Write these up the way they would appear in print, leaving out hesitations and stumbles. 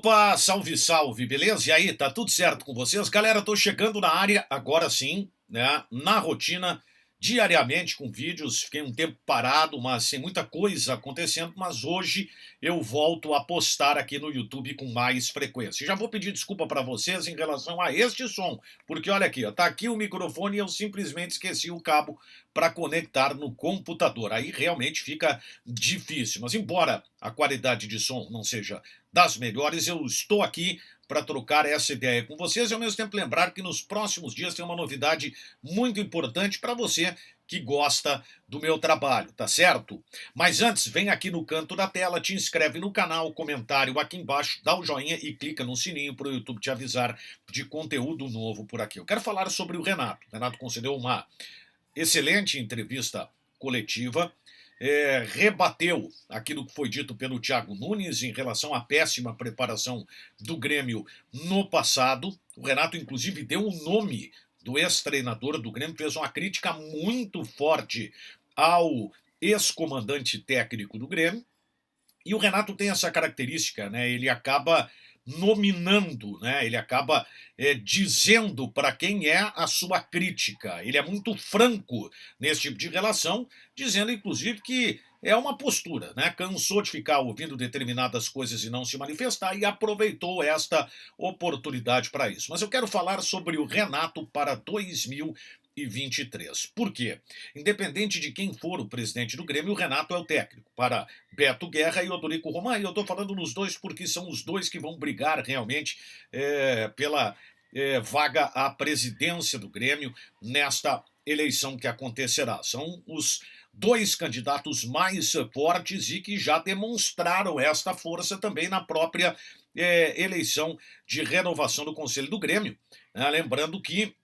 Opa, salve, salve, beleza? E aí, tá tudo certo com vocês? Galera, tô chegando na área agora sim, né? Na rotina, diariamente com vídeos. Fiquei um tempo parado, mas sem muita coisa acontecendo. Mas hoje eu volto a postar aqui no YouTube com mais frequência. Já vou pedir desculpa para vocês em relação a este som, porque olha aqui, ó, tá aqui o microfone e eu simplesmente esqueci o cabo para conectar no computador. Aí realmente fica difícil. Mas embora a qualidade de som não seja das melhores, eu estou aqui para trocar essa ideia com vocês e ao mesmo tempo lembrar que nos próximos dias tem uma novidade muito importante para você que gosta do meu trabalho, tá certo? Mas antes, vem aqui no canto da tela, te inscreve no canal, comentário aqui embaixo, dá o joinha e clica no sininho para o YouTube te avisar de conteúdo novo por aqui. Eu quero falar sobre o Renato. O Renato concedeu uma excelente entrevista coletiva, rebateu aquilo que foi dito pelo Thiago Nunes em relação à péssima preparação do Grêmio no passado. O Renato, inclusive, deu o nome do ex-treinador do Grêmio, fez uma crítica muito forte ao ex-comandante técnico do Grêmio. E o Renato tem essa característica, né? Ele acaba nominando, né? Ele acaba dizendo para quem é a sua crítica. Ele é muito franco nesse tipo de relação, dizendo inclusive que é uma postura, né? Cansou de ficar ouvindo determinadas coisas e não se manifestar e aproveitou esta oportunidade para isso. Mas eu quero falar sobre o Renato para 2023. Por quê? Independente de quem for o presidente do Grêmio, o Renato é o técnico. Para Beto Guerra e Odorico Romain, e eu estou falando nos dois porque são os dois que vão brigar realmente pela vaga à presidência do Grêmio nesta eleição que acontecerá. São os dois candidatos mais fortes e que já demonstraram esta força também na própria eleição de renovação do Conselho do Grêmio. Lembrando que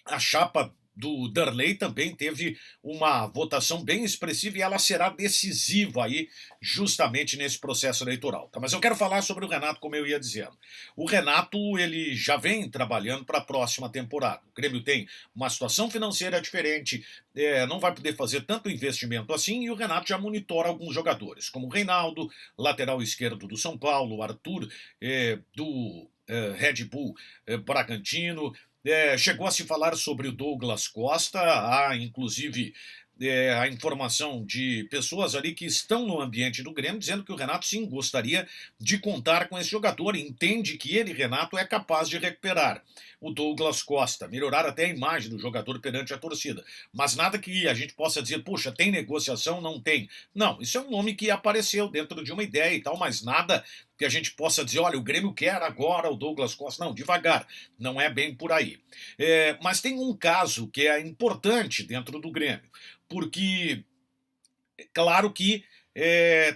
a chapa do Darley também teve uma votação bem expressiva e ela será decisiva aí justamente nesse processo eleitoral. Tá? Mas eu quero falar sobre o Renato, como eu ia dizendo. O Renato, ele já vem trabalhando para a próxima temporada. O Grêmio tem uma situação financeira diferente, não vai poder fazer tanto investimento assim, e o Renato já monitora alguns jogadores, como o Reinaldo, lateral esquerdo do São Paulo, o Arthur, do Red Bull Bragantino. Chegou a se falar sobre o Douglas Costa, há inclusive a informação de pessoas ali que estão no ambiente do Grêmio dizendo que o Renato sim gostaria de contar com esse jogador, entende que ele, Renato, é capaz de recuperar o Douglas Costa, melhorar até a imagem do jogador perante a torcida. Mas nada que a gente possa dizer, puxa, tem negociação? Não tem. Não, isso é um nome que apareceu dentro de uma ideia e tal, mas nada que a gente possa dizer, olha, o Grêmio quer agora o Douglas Costa. Não, devagar, não é bem por aí. Mas tem um caso que é importante dentro do Grêmio, porque claro que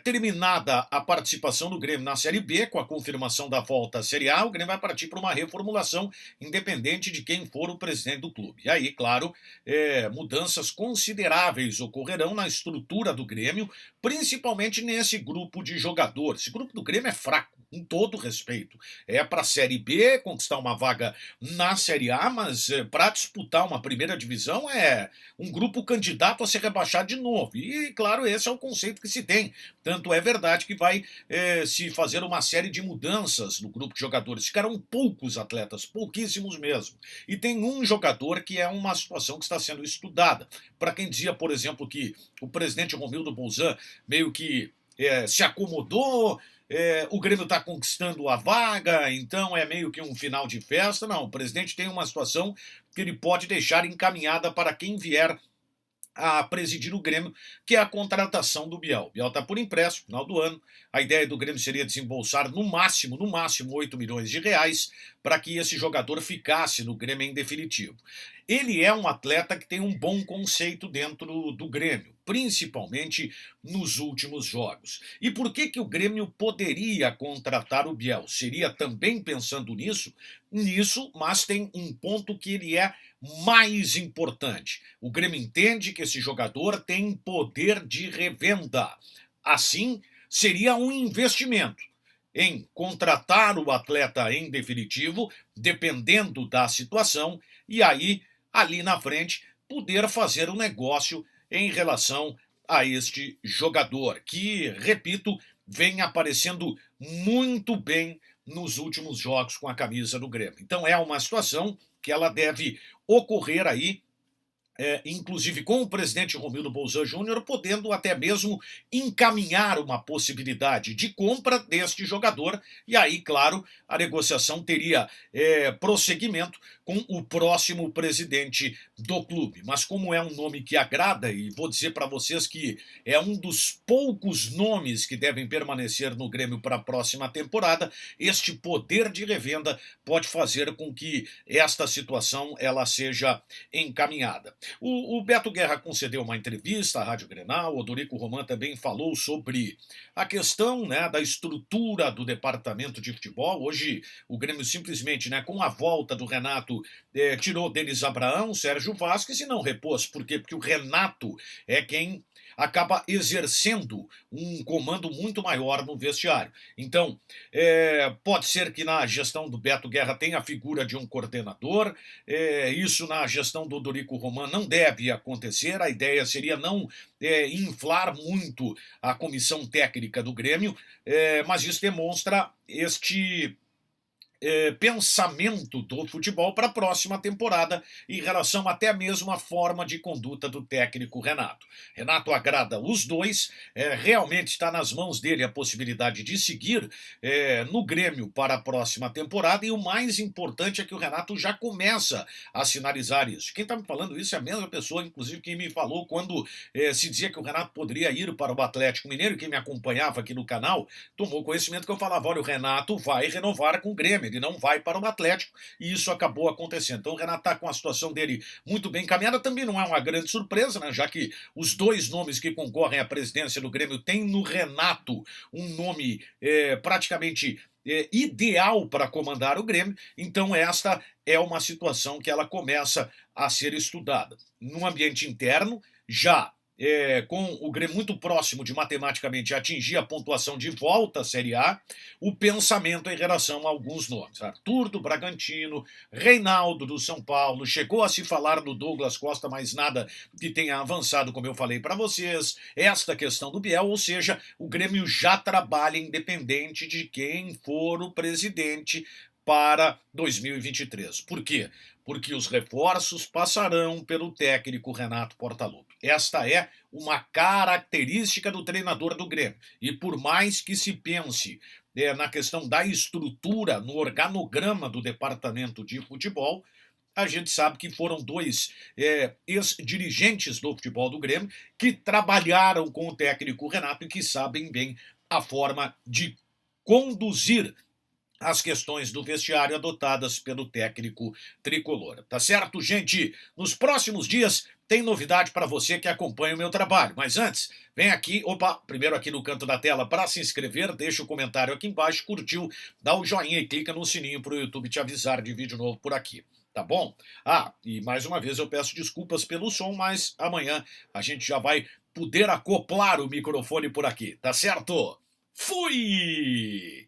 terminada a participação do Grêmio na Série B, com a confirmação da volta à Série A, o Grêmio vai partir para uma reformulação independente de quem for o presidente do clube. E aí, claro, mudanças consideráveis ocorrerão na estrutura do Grêmio, principalmente nesse grupo de jogadores. Esse grupo do Grêmio é fraco, com todo respeito. É para a Série B, conquistar uma vaga na Série A, mas para disputar uma primeira divisão é um grupo candidato a ser rebaixado de novo. E, claro, esse é o conceito que se tem. Tanto é verdade que vai se fazer uma série de mudanças no grupo de jogadores. Ficaram poucos atletas, pouquíssimos mesmo. E tem um jogador que é uma situação que está sendo estudada. Para quem dizia, por exemplo, que o presidente Romildo Bolzan meio que se acomodou, o Grêmio está conquistando a vaga, então é meio que um final de festa. Não, o presidente tem uma situação que ele pode deixar encaminhada para quem vier a presidir o Grêmio, que é a contratação do Biel. O Biel está por empréstimo, final do ano. A ideia do Grêmio seria desembolsar no máximo 8 milhões de reais para que esse jogador ficasse no Grêmio em definitivo. Ele é um atleta que tem um bom conceito dentro do Grêmio, principalmente nos últimos jogos. E por que o Grêmio poderia contratar o Biel? Seria também pensando nisso? Nisso, mas tem um ponto que ele é mais importante. O Grêmio entende que esse jogador tem poder de revenda. Assim, seria um investimento em contratar o atleta em definitivo, dependendo da situação, e aí, ali na frente, poder fazer um negócio em relação a este jogador, que, repito, vem aparecendo muito bem nos últimos jogos com a camisa do Grêmio. Então é uma situação que ela deve ocorrer aí, inclusive com o presidente Romildo Bolzan Júnior, podendo até mesmo encaminhar uma possibilidade de compra deste jogador, e aí, claro, a negociação teria prosseguimento com o próximo presidente do clube. Mas como é um nome que agrada, e vou dizer para vocês que é um dos poucos nomes que devem permanecer no Grêmio para a próxima temporada, este poder de revenda pode fazer com que esta situação ela seja encaminhada. O Beto Guerra concedeu uma entrevista à Rádio Grenal, o Odorico Roman também falou sobre a questão, né, da estrutura do departamento de futebol. Hoje o Grêmio simplesmente, né, com a volta do Renato, tirou Denis Abraão, Sérgio Vasquez e não repôs. Por quê? Porque o Renato é quem acaba exercendo um comando muito maior no vestiário. Então, pode ser que na gestão do Beto Guerra tenha a figura de um coordenador, isso na gestão do Odorico Roman não deve acontecer, a ideia seria não inflar muito a comissão técnica do Grêmio, mas isso demonstra este pensamento do futebol para a próxima temporada em relação até mesmo à forma de conduta do técnico Renato. Renato agrada os dois, realmente está nas mãos dele a possibilidade de seguir no Grêmio para a próxima temporada, e o mais importante é que o Renato já começa a sinalizar isso. Quem está me falando isso é a mesma pessoa, inclusive, que me falou quando se dizia que o Renato poderia ir para o Atlético Mineiro, e quem me acompanhava aqui no canal tomou conhecimento que eu falava, olha, o Renato vai renovar com o Grêmio, ele não vai para o Atlético, e isso acabou acontecendo. Então o Renato está com a situação dele muito bem encaminhada, também não é uma grande surpresa, né, já que os dois nomes que concorrem à presidência do Grêmio têm no Renato um nome praticamente ideal para comandar o Grêmio, então esta é uma situação que ela começa a ser estudada. No ambiente interno, já com o Grêmio muito próximo de matematicamente atingir a pontuação de volta à Série A, o pensamento em relação a alguns nomes. Arthur do Bragantino, Reinaldo do São Paulo, chegou a se falar do Douglas Costa, mas nada que tenha avançado, como eu falei para vocês, esta questão do Biel, ou seja, o Grêmio já trabalha independente de quem for o presidente para 2023. Por quê? Porque os reforços passarão pelo técnico Renato Portaluppi. Esta é uma característica do treinador do Grêmio. E por mais que se pense na questão da estrutura, no organograma do departamento de futebol, a gente sabe que foram dois ex-dirigentes do futebol do Grêmio que trabalharam com o técnico Renato e que sabem bem a forma de conduzir as questões do vestiário adotadas pelo técnico tricolor. Tá certo, gente? Nos próximos dias tem novidade para você que acompanha o meu trabalho. Mas antes, vem aqui, primeiro aqui no canto da tela para se inscrever, deixa o comentário aqui embaixo, curtiu, dá o joinha e clica no sininho para o YouTube te avisar de vídeo novo por aqui. Tá bom? E mais uma vez eu peço desculpas pelo som, mas amanhã a gente já vai poder acoplar o microfone por aqui, tá certo? Fui!